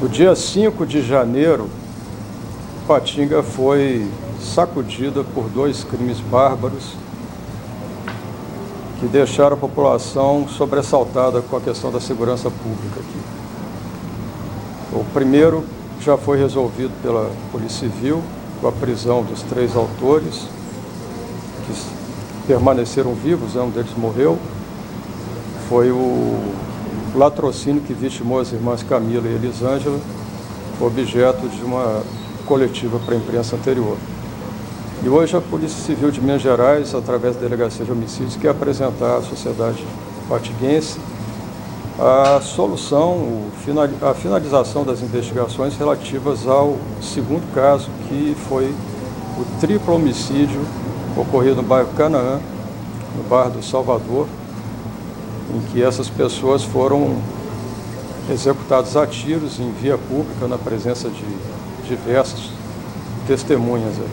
No dia 5 de janeiro, Patinga foi sacudida por dois crimes bárbaros que deixaram a população sobressaltada com a questão da segurança pública aqui. O primeiro já foi resolvido pela Polícia Civil, com a prisão dos 3 autores, que permaneceram vivos, um deles morreu. Foi o latrocínio que vitimou as irmãs Camila e Elisângela, objeto de uma coletiva para a imprensa anterior. E hoje a Polícia Civil de Minas Gerais, através da Delegacia de Homicídios, quer apresentar à sociedade patiguense a solução, a finalização das investigações relativas ao segundo caso, que foi o triplo homicídio ocorrido no bairro Canaã, no bairro do Salvador, em que essas pessoas foram executadas a tiros em via pública, na presença de diversas testemunhas aí.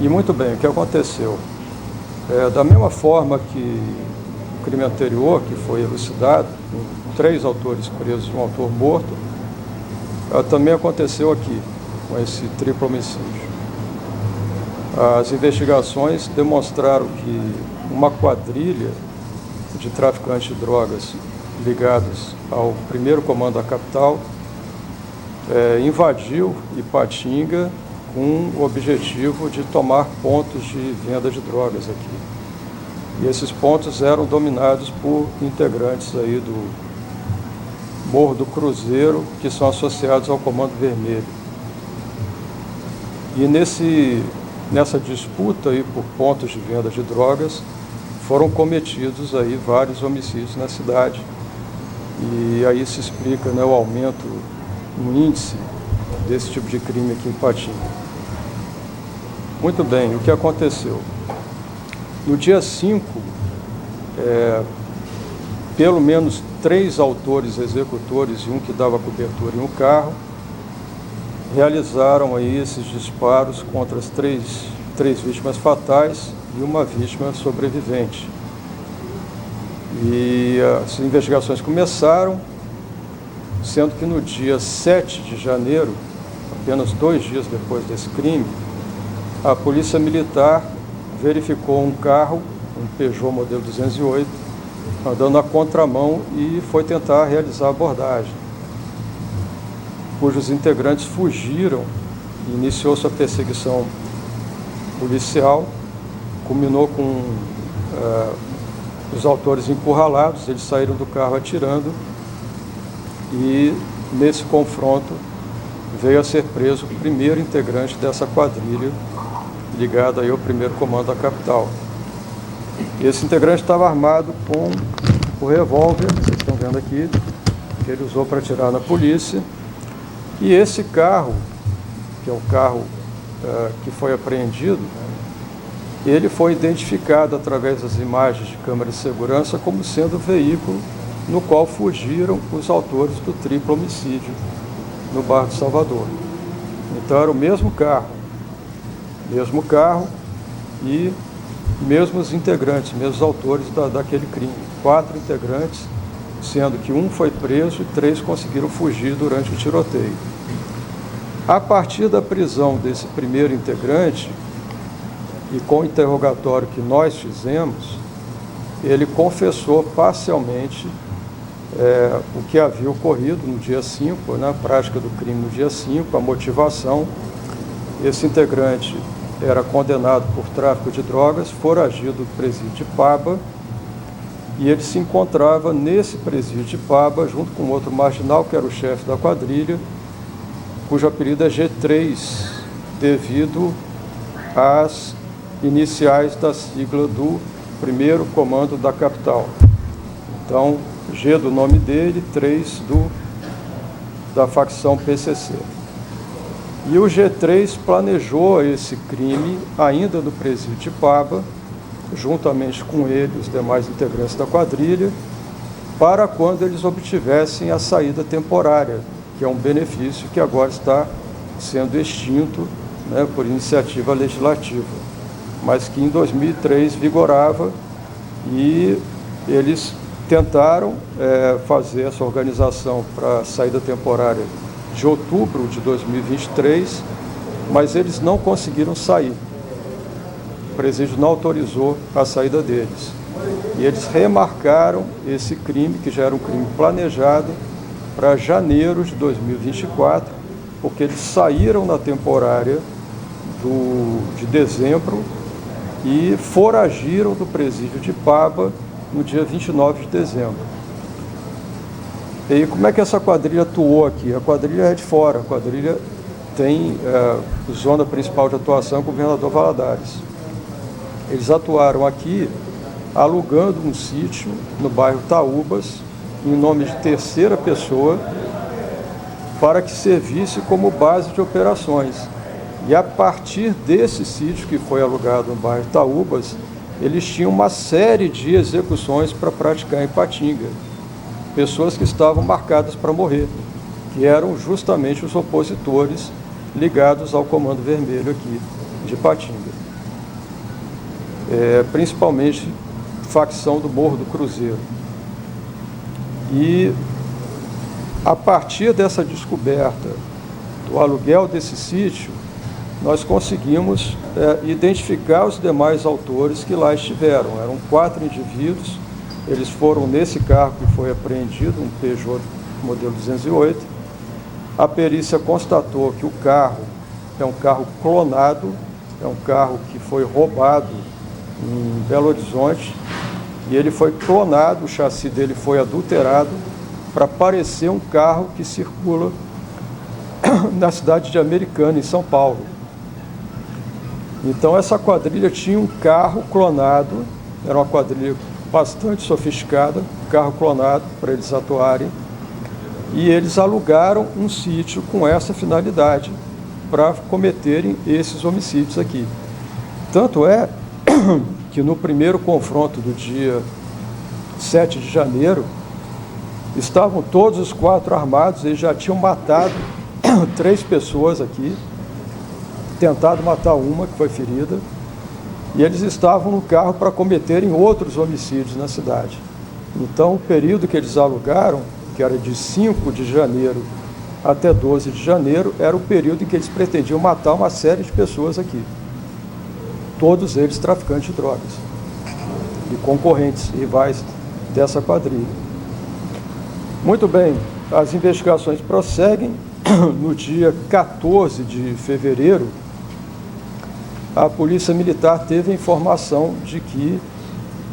E muito bem, o que aconteceu? Da mesma forma que o crime anterior, que foi elucidado, com 3 autores presos e um autor morto, também aconteceu aqui, com esse triplo homicídio. As investigações demonstraram que uma quadrilha de traficantes de drogas ligados ao primeiro comando da capital invadiu Ipatinga com o objetivo de tomar pontos de venda de drogas aqui. E esses pontos eram dominados por integrantes aí do Morro do Cruzeiro, que são associados ao Comando Vermelho. E nessa disputa aí por pontos de venda de drogas, foram cometidos aí vários homicídios na cidade. E aí se explica, o aumento no índice desse tipo de crime aqui em Patinga. Muito bem, o que aconteceu? No dia 5, pelo menos 3 autores executores e um que dava cobertura em um carro, realizaram aí esses disparos contra as três vítimas fatais e uma vítima sobrevivente. E as investigações começaram, sendo que no dia 7 de janeiro, apenas 2 dias depois desse crime, a Polícia Militar verificou um carro, um Peugeot modelo 208, andando na contramão e foi tentar realizar a abordagem, cujos integrantes fugiram e iniciou sua perseguição policial, culminou com os autores encurralados. Eles saíram do carro atirando e, nesse confronto, veio a ser preso o primeiro integrante dessa quadrilha, ligado aí ao primeiro comando da capital. Esse integrante estava armado com o revólver, vocês estão vendo aqui, que ele usou para atirar na polícia. E esse carro, que é o carro que foi apreendido, ele foi identificado através das imagens de câmera de segurança como sendo o veículo no qual fugiram os autores do triplo homicídio no bairro de Salvador. Então era o mesmo carro e mesmos integrantes, mesmos autores daquele crime. 4 integrantes, sendo que um foi preso e 3 conseguiram fugir durante o tiroteio. A partir da prisão desse primeiro integrante, e com o interrogatório que nós fizemos, ele confessou parcialmente o que havia ocorrido no dia 5, na prática do crime no dia 5, a motivação. Esse integrante era condenado por tráfico de drogas, foragido do presídio de Paba, e ele se encontrava nesse presídio de Paba, junto com outro marginal, que era o chefe da quadrilha, cujo apelido é G3, devido às iniciais da sigla do primeiro comando da capital. Então, G do nome dele, 3 da facção PCC. E o G3 planejou esse crime ainda no presídio de Paba, juntamente com ele, os demais integrantes da quadrilha, para quando eles obtivessem a saída temporária, que é um benefício que agora está sendo extinto, por iniciativa legislativa, mas que em 2003 vigorava, e eles tentaram fazer essa organização para a saída temporária de outubro de 2023, mas eles não conseguiram sair. O presídio não autorizou a saída deles. E eles remarcaram esse crime, que já era um crime planejado, para janeiro de 2024, porque eles saíram na temporária de dezembro e foragiram do presídio de Paba no dia 29 de dezembro. E como é que essa quadrilha atuou aqui? A quadrilha é de fora, a quadrilha tem zona principal de atuação com o governador Valadares. Eles atuaram aqui alugando um sítio no bairro Taúbas, em nome de terceira pessoa, para que servisse como base de operações. E a partir desse sítio que foi alugado no bairro Taúbas, eles tinham uma série de execuções para praticar em Patinga. Pessoas que estavam marcadas para morrer, que eram justamente os opositores ligados ao Comando Vermelho aqui de Patinga. Principalmente facção do Morro do Cruzeiro. E a partir dessa descoberta do aluguel desse sítio, nós conseguimos identificar os demais autores que lá estiveram. Eram 4 indivíduos, eles foram nesse carro que foi apreendido, um Peugeot modelo 208. A perícia constatou que o carro é um carro clonado, é um carro que foi roubado em Belo Horizonte, e ele foi clonado, o chassi dele foi adulterado para parecer um carro que circula na cidade de Americana, em São Paulo. Então essa quadrilha tinha um carro clonado, era uma quadrilha bastante sofisticada, um carro clonado para eles atuarem, e eles alugaram um sítio com essa finalidade para cometerem esses homicídios aqui. Tanto é que no primeiro confronto do dia 7 de janeiro, estavam todos os 4 armados, eles já tinham matado 3 pessoas aqui, tentado matar uma que foi ferida, e eles estavam no carro para cometerem outros homicídios na cidade. Então, o período que eles alugaram, que era de 5 de janeiro até 12 de janeiro, era o período em que eles pretendiam matar uma série de pessoas aqui. Todos eles traficantes de drogas e concorrentes, rivais dessa quadrilha. Muito bem, as investigações prosseguem. No dia 14 de fevereiro, a Polícia Militar teve a informação de que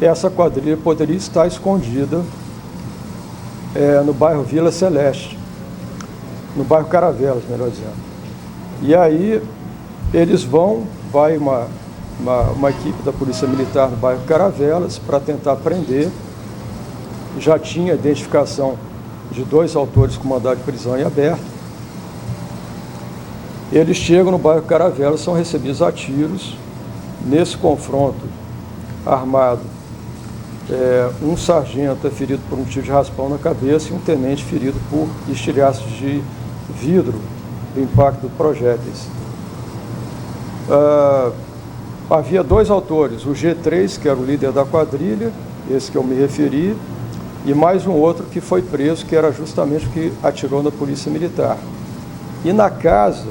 essa quadrilha poderia estar escondida no bairro Vila Celeste, no bairro Caravelas, melhor dizendo. E aí eles vai uma equipe da Polícia Militar no bairro Caravelas para tentar prender. Já tinha identificação de 2 autores com mandado de prisão em aberto. Eles chegam no bairro Caravelas, são recebidos a tiros. Nesse confronto armado, um sargento é ferido por um tiro de raspão na cabeça e um tenente ferido por estilhaços de vidro do impacto de projéteis. Havia 2 autores, o G3, que era o líder da quadrilha, esse que eu me referi, e mais um outro que foi preso, que era justamente o que atirou na Polícia Militar. E na casa,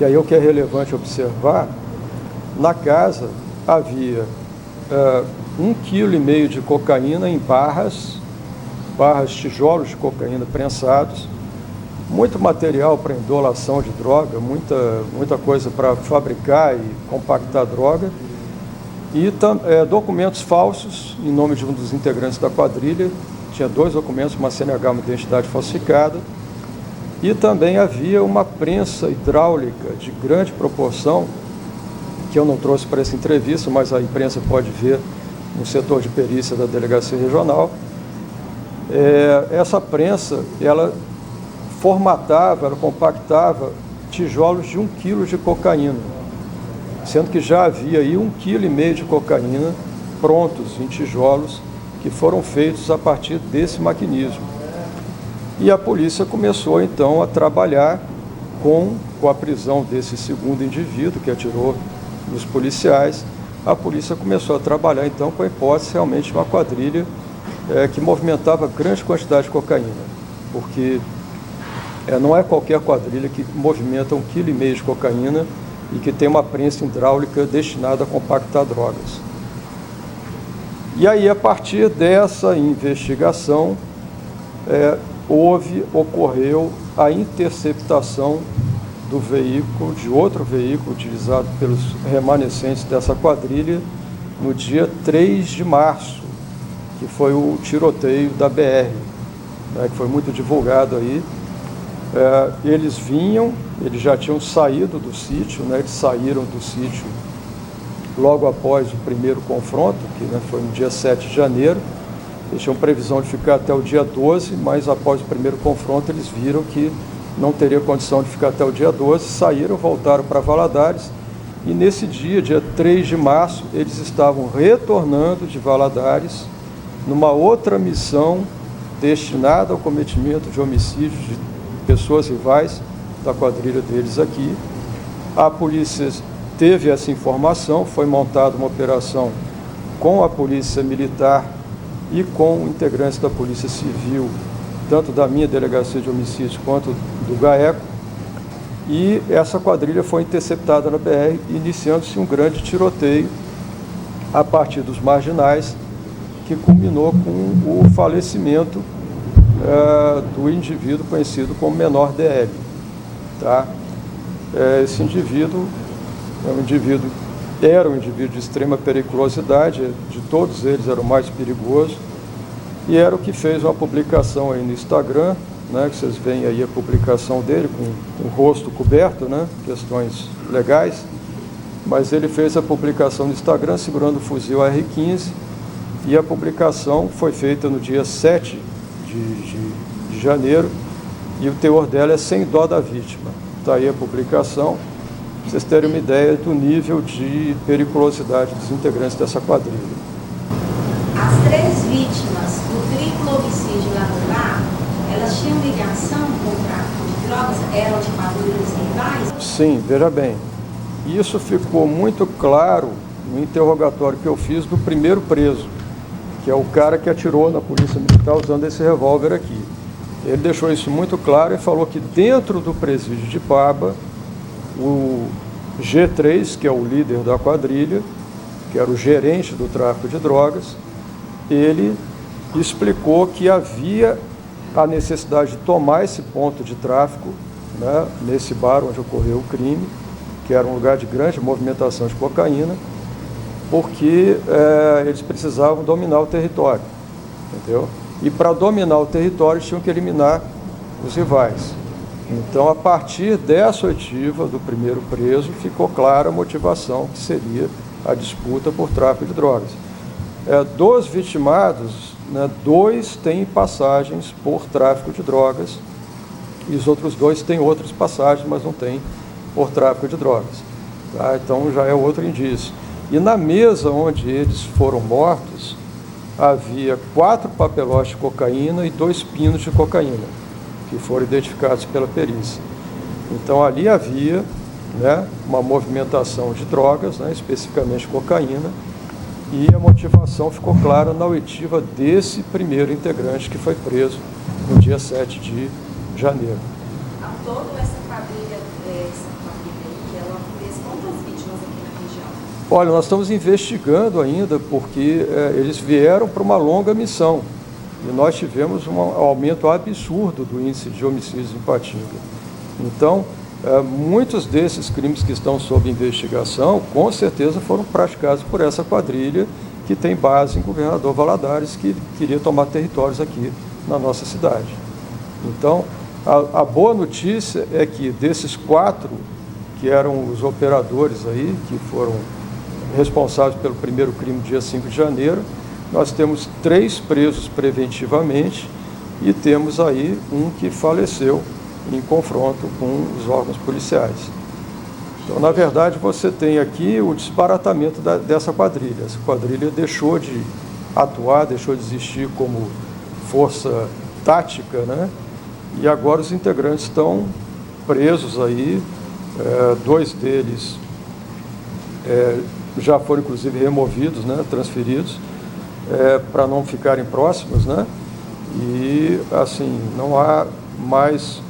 e aí o que é relevante observar, na casa havia 1,5 kg de cocaína em barras, tijolos de cocaína prensados, muito material para indolação de droga, muita coisa para fabricar e compactar droga, e documentos falsos em nome de um dos integrantes da quadrilha. Tinha 2 documentos, uma CNH, uma identidade falsificada, e também havia uma prensa hidráulica de grande proporção, que eu não trouxe para essa entrevista, mas a imprensa pode ver no setor de perícia da Delegacia Regional. Essa prensa, ela formatava, ela compactava tijolos de 1 kg de cocaína, sendo que já havia aí 1,5 kg de cocaína prontos em tijolos que foram feitos a partir desse maquinismo. E a polícia começou então a trabalhar com a prisão desse segundo indivíduo que atirou nos policiais. A polícia começou a trabalhar então com a hipótese realmente de uma quadrilha que movimentava grande quantidade de cocaína, porque não é qualquer quadrilha que movimenta 1,5 kg de cocaína e que tem uma prensa hidráulica destinada a compactar drogas. E aí, a partir dessa investigação, ocorreu a interceptação do veículo, de outro veículo utilizado pelos remanescentes dessa quadrilha, no dia 3 de março, que foi o tiroteio da BR, que foi muito divulgado aí. Eles já tinham saído do sítio, eles saíram do sítio logo após o primeiro confronto, que foi no dia 7 de janeiro. Eles tinham previsão de ficar até o dia 12, mas após o primeiro confronto eles viram que não teria condição de ficar até o dia 12, saíram, voltaram para Valadares, e nesse dia 3 de março, eles estavam retornando de Valadares numa outra missão destinada ao cometimento de homicídios de pessoas rivais da quadrilha deles aqui. A polícia teve essa informação, foi montada uma operação com a polícia militar e com integrantes da polícia civil, tanto da minha delegacia de homicídios quanto do GAECO, e essa quadrilha foi interceptada na BR, iniciando-se um grande tiroteio a partir dos marginais, que culminou com o falecimento do indivíduo conhecido como Menor DL. Tá? Esse indivíduo era um indivíduo de extrema periculosidade, de todos eles era o mais perigoso, e era o que fez uma publicação aí no Instagram, que vocês veem aí a publicação dele com o rosto coberto, questões legais, mas ele fez a publicação no Instagram segurando o fuzil AR-15, e a publicação foi feita no dia 7 de janeiro, e o teor dela é sem dó da vítima. Está aí a publicação, para vocês terem uma ideia do nível de periculosidade dos integrantes dessa quadrilha. As 3 vítimas do triplo homicídio lá no bar, elas tinham ligação com o tráfico de drogas? Eram de quadrilhas rivais? Sim, veja bem. Isso ficou muito claro no interrogatório que eu fiz do primeiro preso, que é o cara que atirou na polícia militar usando esse revólver aqui. Ele deixou isso muito claro e falou que dentro do presídio de Paba, o G3, que é o líder da quadrilha, que era o gerente do tráfico de drogas, ele explicou que havia a necessidade de tomar esse ponto de tráfico, nesse bar onde ocorreu o crime, que era um lugar de grande movimentação de cocaína, porque eles precisavam dominar o território, entendeu? E para dominar o território tinham que eliminar os rivais. Então, a partir dessa oitiva do primeiro preso, ficou clara a motivação, que seria a disputa por tráfico de drogas. Dos vitimados, 2 têm passagens por tráfico de drogas, e os outros 2 têm outras passagens, mas não têm por tráfico de drogas. Tá? Então, já é outro indício. E na mesa onde eles foram mortos, havia 4 papelotes de cocaína e 2 pinos de cocaína, que foram identificados pela perícia. Então, ali havia uma movimentação de drogas, especificamente cocaína, e a motivação ficou clara na oitiva desse primeiro integrante que foi preso no dia 7 de janeiro. Ao todo, essa quadrilha aí, ela fez quantas vítimas aqui na região? Olha, nós estamos investigando ainda, porque eles vieram para uma longa missão, e nós tivemos um aumento absurdo do índice de homicídios em Patinga. Então, muitos desses crimes que estão sob investigação, com certeza foram praticados por essa quadrilha que tem base em Governador Valadares, que queria tomar territórios aqui na nossa cidade. Então, a boa notícia é que desses 4, que eram os operadores aí, que foram responsáveis pelo primeiro crime, dia 5 de janeiro, nós temos 3 presos preventivamente e temos aí um que faleceu em confronto com os órgãos policiais. Então, na verdade, você tem aqui o desbaratamento dessa quadrilha. Essa quadrilha deixou de atuar, deixou de existir como força tática, E agora os integrantes estão presos aí, 2 deles já foram inclusive removidos, transferidos. para não ficarem próximos, né? E, assim, não há mais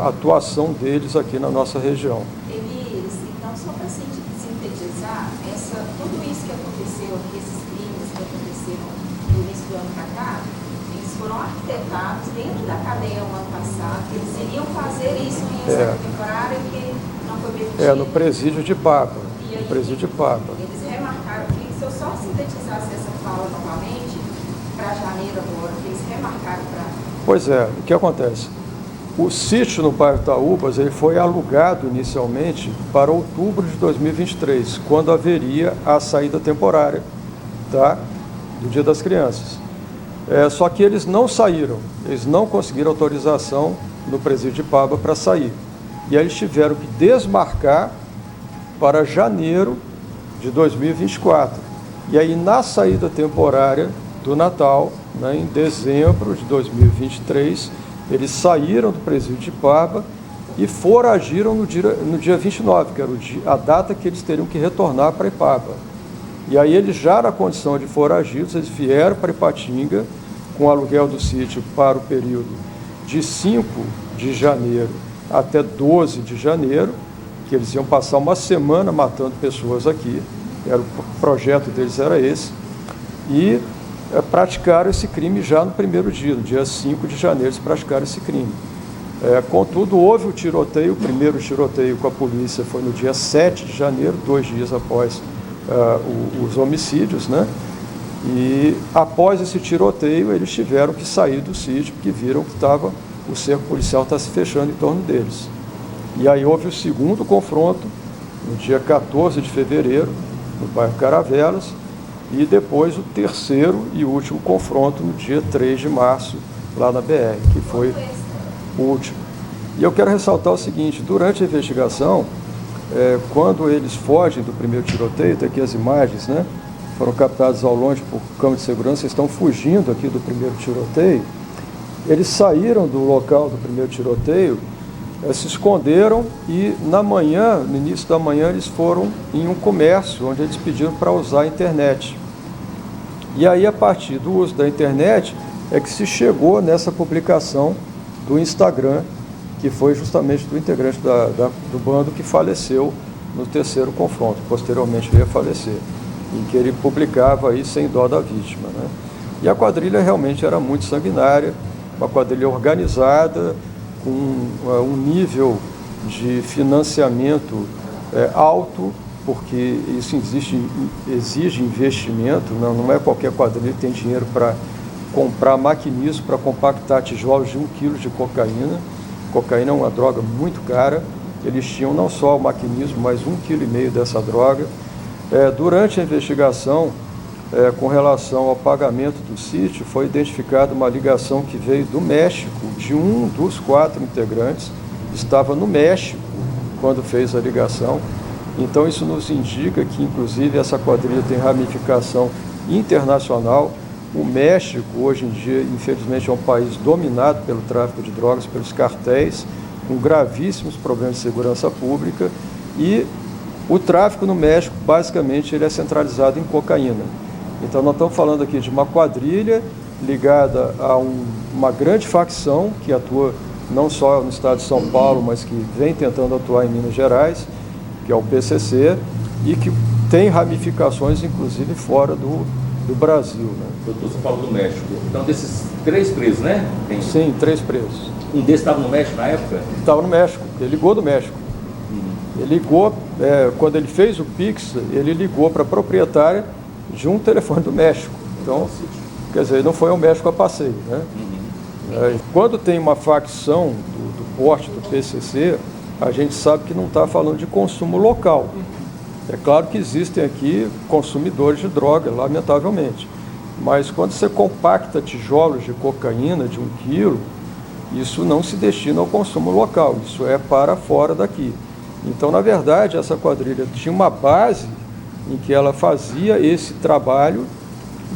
atuação deles aqui na nossa região. Eles, então, só para sintetizar, tudo isso que aconteceu aqui, esses crimes que aconteceram no início do ano para cá, eles foram arquitetados dentro da cadeia no ano passado, que eles iriam fazer isso em reserva temporária que não foi permitido. No presídio de Papa. E aí, no presídio de Papa. Eles remarcaram, se eu só sintetizasse essa fala novamente, para janeiro agora, que eles remarcaram para... Pois é, o que acontece? O sítio no bairro Itaúbas ele foi alugado inicialmente para outubro de 2023, quando haveria a saída temporária, tá? Do Dia das Crianças. Só que eles não saíram, eles não conseguiram autorização no presídio de Paba para sair. E aí eles tiveram que desmarcar para janeiro de 2024. E aí na saída temporária do Natal, né, em dezembro de 2023, eles saíram do presídio de Paba e foragiram no dia 29, que era a data que eles teriam que retornar para Ipaba. E aí eles já na condição de foragidos, eles vieram para Ipatinga com o aluguel do sítio para o período de 5 de janeiro até 12 de janeiro, que eles iam passar uma semana matando pessoas aqui, o projeto deles era esse, e praticaram esse crime já no primeiro dia, no dia 5 de janeiro eles praticaram esse crime. Contudo, houve o tiroteio, o primeiro tiroteio com a polícia foi no dia 7 de janeiro, 2 dias após os homicídios, né? E após esse tiroteio, eles tiveram que sair do sítio, porque viram que o cerco policial está se fechando em torno deles. E aí houve o segundo confronto, no dia 14 de fevereiro, no bairro Caravelas, e depois o terceiro e último confronto no dia 3 de março, lá na BR, que foi o último. E eu quero ressaltar o seguinte, durante a investigação, quando eles fogem do primeiro tiroteio, tem aqui as imagens, né? Foram captados ao longe por câmera de segurança, estão fugindo aqui do primeiro tiroteio. Eles saíram do local do primeiro tiroteio, se esconderam e na manhã, no início da manhã, eles foram em um comércio onde eles pediram para usar a internet. E aí, a partir do uso da internet, é que se chegou nessa publicação do Instagram, que foi justamente do integrante do bando que faleceu no terceiro confronto, posteriormente veio a falecer, em que ele publicava aí sem dó da vítima, né? E a quadrilha realmente era muito sanguinária, uma quadrilha organizada, com um nível de financiamento alto, porque isso exige investimento, não é qualquer quadrilha que tem dinheiro para comprar maquinismo, para compactar tijolos de 1 quilo de cocaína. Cocaína é uma droga muito cara, eles tinham não só o maquinismo, mas 1,5 kg dessa droga. Durante a investigação, com relação ao pagamento do sítio, foi identificada uma ligação que veio do México, de um dos 4 integrantes, estava no México quando fez a ligação. Então isso nos indica que, inclusive, essa quadrilha tem ramificação internacional. O México, hoje em dia, infelizmente, é um país dominado pelo tráfico de drogas, pelos cartéis, com gravíssimos problemas de segurança pública, e o tráfico no México, basicamente, ele é centralizado em cocaína. Então, nós estamos falando aqui de uma quadrilha ligada a uma grande facção que atua não só no estado de São Paulo, mas que vem tentando atuar em Minas Gerais, que é o PCC, e que tem ramificações, inclusive, fora do Brasil, né? Doutor, você falou do México. Então, desses 3 presos, né? Sim, 3 presos. Um desses estava no México na época? Estava no México, ele ligou do México. Ele ligou, quando ele fez o Pix, ele ligou para a proprietária de um telefone do México. Então, quer dizer, não foi ao México a passeio, né? Quando tem uma facção do porte do PCC, a gente sabe que não está falando de consumo local. É claro que existem aqui consumidores de droga, lamentavelmente. Mas quando você compacta tijolos de cocaína de 1 quilo, isso não se destina ao consumo local, isso é para fora daqui. Então, na verdade, essa quadrilha tinha uma base em que ela fazia esse trabalho,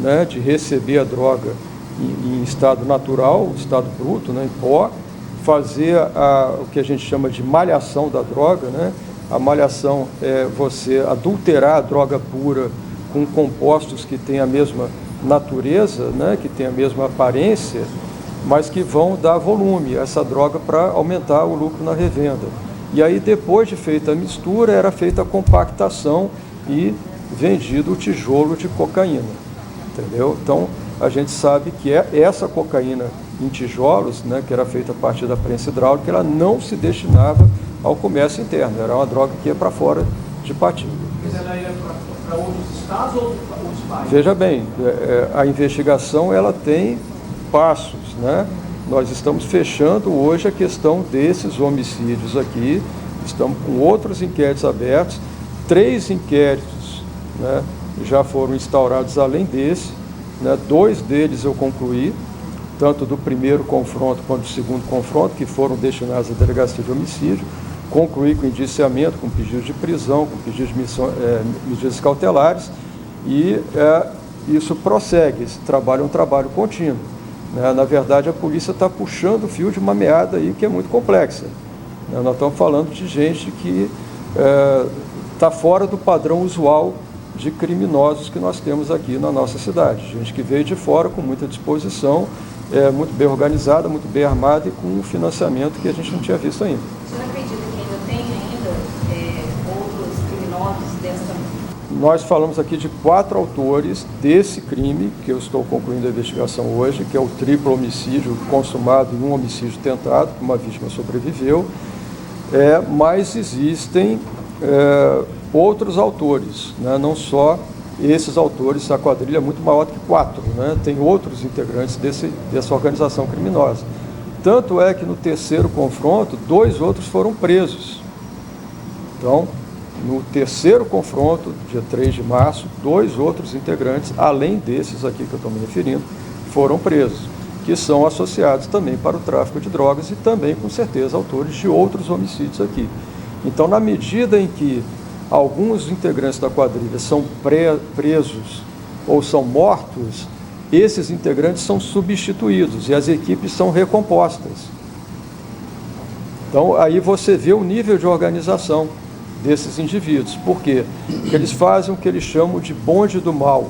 né, de receber a droga em estado natural, estado bruto, né, em pó, fazer o que a gente chama de malhação da droga, né? A malhação é você adulterar a droga pura com compostos que têm a mesma natureza, né, que tem a mesma aparência, mas que vão dar volume a essa droga para aumentar o lucro na revenda. E aí, depois de feita a mistura, era feita a compactação e vendido o tijolo de cocaína, entendeu? Então, a gente sabe que essa cocaína em tijolos, né, que era feita a partir da prensa hidráulica, ela não se destinava ao comércio interno, era uma droga que ia para fora de Patinga. Mas ela ia para outros estados ou outros países? Veja bem, a investigação ela tem passos, né? Nós estamos fechando hoje a questão desses homicídios aqui, estamos com outros inquéritos abertos, 3 inquéritos, né, já foram instaurados além desse, né, 2 deles eu concluí, tanto do primeiro confronto quanto do segundo confronto, que foram destinados à delegacia de homicídio, concluí com indiciamento, com pedido de prisão, com pedido de medidas cautelares, e isso prossegue, esse trabalho é um trabalho contínuo. Na verdade, a polícia está puxando o fio de uma meada aí que é muito complexa. Nós estamos falando de gente que está fora do padrão usual de criminosos que nós temos aqui na nossa cidade. Gente que veio de fora com muita disposição, muito bem organizada, muito bem armada e com um financiamento que a gente não tinha visto ainda. O senhor acredita que ainda tem outros criminosos dessa? Nós falamos aqui de 4 autores desse crime, que eu estou concluindo a investigação hoje, que é o triplo homicídio consumado e um homicídio tentado, que uma vítima sobreviveu, mas existem outros autores, né? Não só esses autores, a quadrilha é muito maior do que 4, né? Tem outros integrantes dessa organização criminosa. Tanto é que no terceiro confronto, 2 outros foram presos. Então, no terceiro confronto, dia 3 de março, 2 outros integrantes, além desses aqui que eu estou me referindo, foram presos, que são associados também para o tráfico de drogas e também, com certeza, autores de outros homicídios aqui. Então, na medida em que alguns integrantes da quadrilha são presos ou são mortos, esses integrantes são substituídos e as equipes são recompostas. Então, aí você vê o nível de organização desses indivíduos. Por quê? Porque eles fazem o que eles chamam de bonde do mal,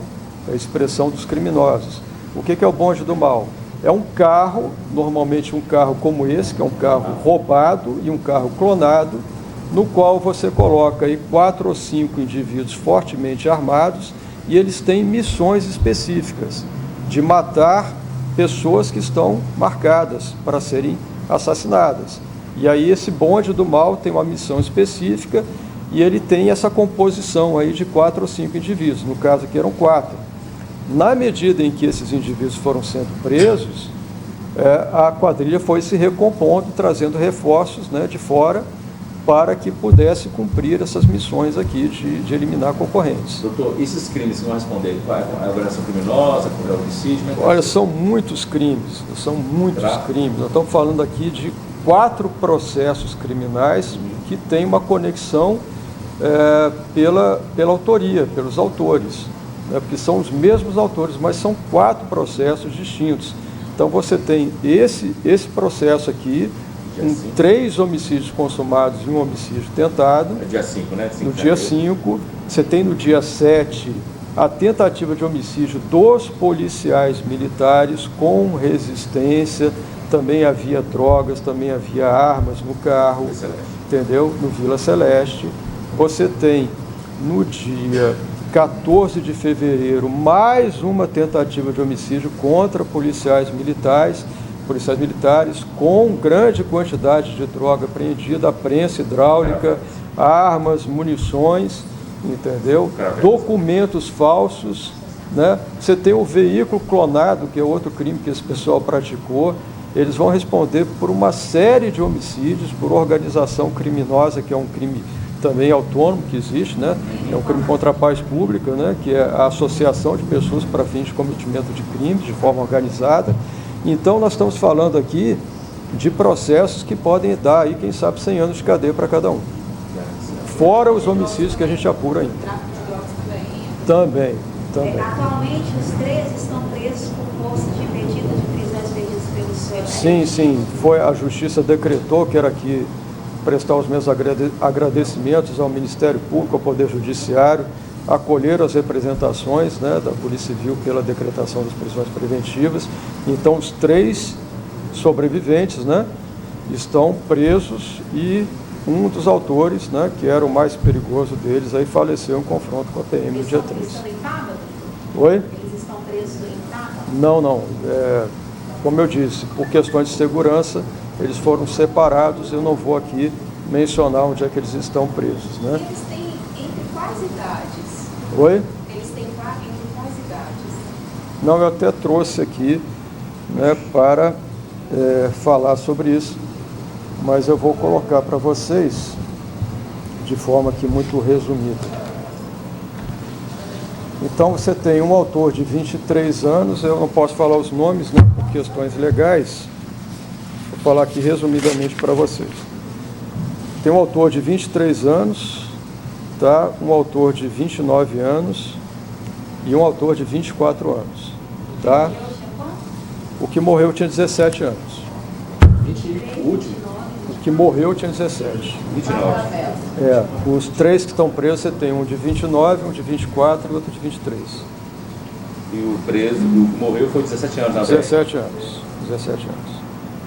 a expressão dos criminosos. O que é o bonde do mal? É um carro, normalmente um carro como esse, que é um carro roubado e um carro clonado, no qual você coloca aí 4 ou 5 indivíduos fortemente armados e eles têm missões específicas de matar pessoas que estão marcadas para serem assassinadas. E aí esse bonde do mal tem uma missão específica e ele tem essa composição aí de 4 ou 5 indivíduos, no caso aqui eram 4. Na medida em que esses indivíduos foram sendo presos, a quadrilha foi se recompondo, trazendo reforços, né, de fora, para que pudesse cumprir essas missões aqui de eliminar concorrentes. Doutor, esses crimes que vão responder, qual é a organização criminosa, qual é o homicídio? Olha, são muitos crimes, crimes. Nós estamos falando aqui de 4 processos criminais que têm uma conexão pela autoria, pelos autores, né? Porque são os mesmos autores, mas são 4 processos distintos. Então você tem esse processo aqui, 3 homicídios consumados e um homicídio tentado. É dia 5, né? No dia 5, você tem no dia 7 a tentativa de homicídio dos policiais militares com resistência. Também havia drogas, também havia armas no carro, entendeu? No Vila Celeste. Você tem no dia 14 de fevereiro mais uma tentativa de homicídio contra policiais militares com grande quantidade de droga apreendida, prensa hidráulica, armas, munições, entendeu? Documentos falsos, né? Você tem o veículo clonado, que é outro crime que esse pessoal praticou. Eles vão responder por uma série de homicídios, por organização criminosa, que é um crime também autônomo que existe, né? É um crime contra a paz pública, né? Que é a associação de pessoas para fins de cometimento de crimes de forma organizada. Então, nós estamos falando aqui de processos que podem dar aí, quem sabe, 100 anos de cadeia para cada um. Fora os homicídios que a gente apura ainda. Também. Atualmente, os 3 estão presos por força de medida de prisão expedidas pelo senhor. Sim. A Justiça decretou, quero aqui prestar os meus agradecimentos ao Ministério Público, ao Poder Judiciário, acolheram as representações, né, da Polícia Civil pela decretação das prisões preventivas. Então, os 3 sobreviventes, né, estão presos e um dos autores, né, que era o mais perigoso deles, aí faleceu em confronto com a PM no dia 3. Eles estão em Tábado? Oi? Eles estão presos em Tábado? Não. Como eu disse, por questões de segurança, eles foram separados. Eu não vou aqui mencionar onde é que eles estão presos, né? Eles têm entre quais idades? Oi? Eles têm entre quais idades? Não, eu até trouxe aqui, né, para falar sobre isso, mas eu vou colocar para vocês de forma aqui muito resumida. Então, você tem um autor de 23 anos, eu não posso falar os nomes, né, por questões legais, vou falar aqui resumidamente para vocês. Tem um autor de 23 anos, tá? Um autor de 29 anos e um autor de 24 anos. Tá? O que morreu tinha 17 anos. O último? O que morreu tinha 17. 29. Os 3 que estão presos, você tem um de 29, um de 24 e outro de 23. E o preso, o que morreu foi 17 anos na 17 anos. 17 anos.